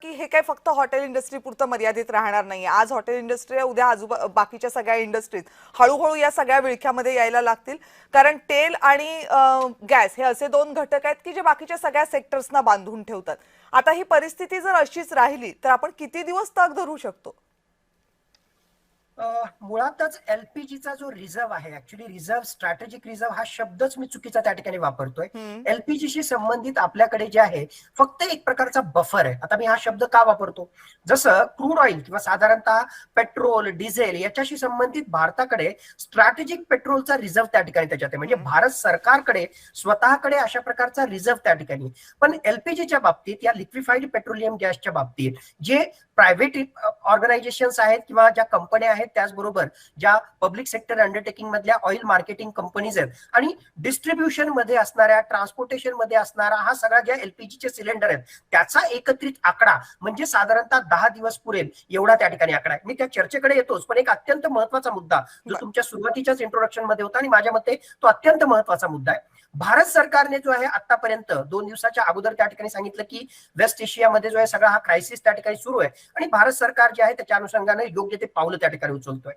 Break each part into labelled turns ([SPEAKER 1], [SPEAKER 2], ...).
[SPEAKER 1] की हे काय फक्त हॉटेल इंडस्ट्री पुरतं मर्यादित राहणार नाही. आज हॉटेल इंडस्ट्री आहे, उद्या बाकीच्या सगळ्या इंडस्ट्रीज हळूहळू या सगळ्या विळख्यामध्ये यायला लागतील. कारण तेल आणि गॅस हे असे दोन घटक आहेत की जे बाकीच्या सगळ्या सेक्टर्सना बांधून ठेवतात. आता ही परिस्थिती जर अशीच राहिली तर आपण किती दिवस तग धरू शकतो?
[SPEAKER 2] मुळातच एलपीजीचा जो रिझर्व्ह आहे, ऍक्च्युली रिझर्व्ह, स्ट्रॅटेजिक रिझर्व्ह हा शब्दच मी चुकीचा त्या ठिकाणी वापरतोय. एलपीजीशी संबंधित आपल्याकडे जे आहे फक्त एक प्रकारचा बफर आहे. आता मी हा शब्द का वापरतो? जसं क्रूड ऑइल किंवा साधारणतः पेट्रोल, डिझेल याच्याशी संबंधित भारताकडे स्ट्रॅटेजिक पेट्रोलचा रिझर्व्ह त्या ठिकाणी त्याच्यात आहे. म्हणजे भारत सरकारकडे स्वतःकडे अशा प्रकारचा रिझर्व्ह त्या ठिकाणी. पण एलपीजीच्या बाबतीत या लिक्विफाईड पेट्रोलियम गॅसच्या बाबतीत जे प्रायव्हेट ऑर्गनायझेशन्स आहेत किंवा ज्या कंपन्या आहेत, त्याचबरोबर ज्या पब्लिक सेक्टर अंडरटेकिंग मधल्या ऑइल मार्केटिंग कंपनीज आहेत आणि डिस्ट्रीब्युशन मध्ये असणाऱ्या, ट्रान्सपोर्टेशन मध्ये असणारा हा सगळा ज्या एलपीजीचे सिलेंडर आहेत त्याचा एकत्रित आकडा म्हणजे साधारणतः 10 दिवस पुरेल एवढा त्या ठिकाणी आकडा आहे. मी त्या चर्चेकडे येतोच, पण एक अत्यंत महत्वाचा मुद्दा जो तुमच्या सुरुवातीच्याच इंट्रोडक्शन मध्ये होता आणि माझ्या मते तो अत्यंत महत्वाचा मुद्दा आहे. भारत सरकारने जो आहे आतापर्यंत 2 दिवसाच्या अगोदर त्या ठिकाणी सांगितलं की वेस्ट एशियामध्ये जो आहे सगळा हा क्रायसिस त्या ठिकाणी सुरू आहे आणि भारत सरकार जे आहे त्याच्या अनुषंगाने योग्य ते पावलं त्या ठिकाणी उचलतोय.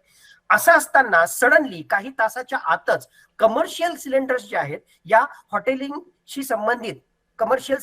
[SPEAKER 2] असं असताना सडनली काही तासाच्या आतच कमर्शियल सिलेंडर्स जे आहेत या हॉटेलिंगशी संबंधित कमर्शियल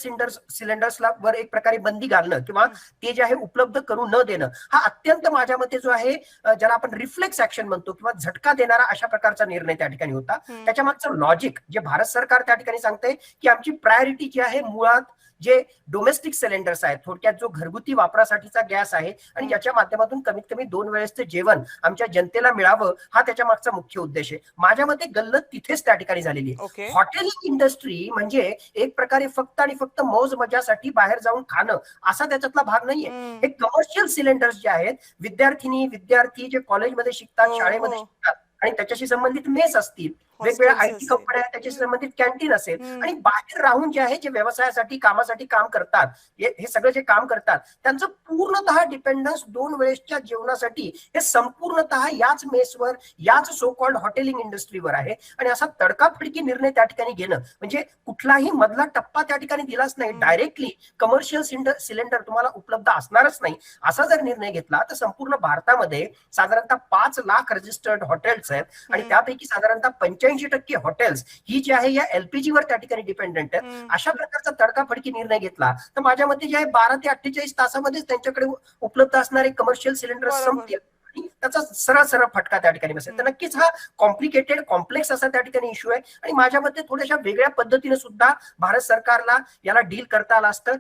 [SPEAKER 2] सिलेंडर्सला वर एक प्रकारे बंदी घालणं किंवा ते जे आहे उपलब्ध करू न देणं हा अत्यंत माझ्या मते जो आहे ज्याला आपण रिफ्लेक्स ऍक्शन म्हणतो किंवा झटका देणारा अशा प्रकारचा निर्णय त्या ठिकाणी होता. त्याच्या मागचं लॉजिक जे भारत सरकार त्या ठिकाणी सांगते की आमची प्रायोरिटी जी आहे मुळात जे डोमेस्टिक सिलेंडर्स आहेत, थोडक्यात जो घरगुती वापरासाठीचा गॅस आहे आणि ज्याच्या माध्यमातून कमीत कमी 2 वेळेसचं जेवण आमच्या जनतेला मिळावं हा त्याच्या मागचा मुख्य उद्देश आहे. माझ्या मते गल्लत तिथेच त्या ठिकाणी झालेली आहे. हॉटेलिंग इंडस्ट्री म्हणजे एक प्रकारे फक्त आणि फक्त मौज मजासाठी बाहेर जाऊन खाणं असा त्याच्यातला भाग नाहीये. हे कमर्शियल सिलेंडर्स जे आहेत, विद्यार्थी जे कॉलेजमध्ये शिकतात, शाळेमध्ये शिकतात आणि त्याच्याशी संबंधित मेस असतील, वेगवेगळ्या आयटी कंपन्या त्याच्याशी संबंधित कॅन्टीन असेल आणि बाहेर राहून जे आहे जे व्यवसायासाठी कामासाठी काम करतात, हे सगळं जे काम करतात त्यांचं पूर्णतः डिपेंडन्स 2 वेळेसच्या जेवणासाठी हे संपूर्णतः याच मेसवर, याच सो कॉल्ड हॉटेलिंग इंडस्ट्रीवर आहे. आणि असा तडकाफडकी निर्णय त्या ठिकाणी घेणं म्हणजे कुठलाही मधला टप्पा त्या ठिकाणी दिलाच नाही, डायरेक्टली कमर्शियल सिलेंडर तुम्हाला उपलब्ध असणारच नाही असा जर निर्णय घेतला तर संपूर्ण भारतामध्ये साधारणतः 5 लाख रजिस्टर्ड हॉटेल्स आहेत आणि त्यापैकी साधारणतः 85% हॉटेल्स ही जी आहे या एलपीजी वर त्या ठिकाणी डिपेंडंट आहेत. अशा प्रकारचा तडकाफडकी निर्णय घेतला तर माझ्या मते जे आहे 12 ते 48 तासामध्येच त्यांच्याकडे उपलब्ध असणारे कमर्शियल सिलेंडर संपतील आणि त्याचा सरळ फटका त्या ठिकाणी बसेल. तर नक्कीच हा कॉम्प्लिकेटेड, कॉम्प्लेक्स असा त्या ठिकाणी इश्यू आहे आणि माझ्या मते थोड्याशा वेगळ्या पद्धतीने सुद्धा भारत सरकारला याला डील करता आलं असतं.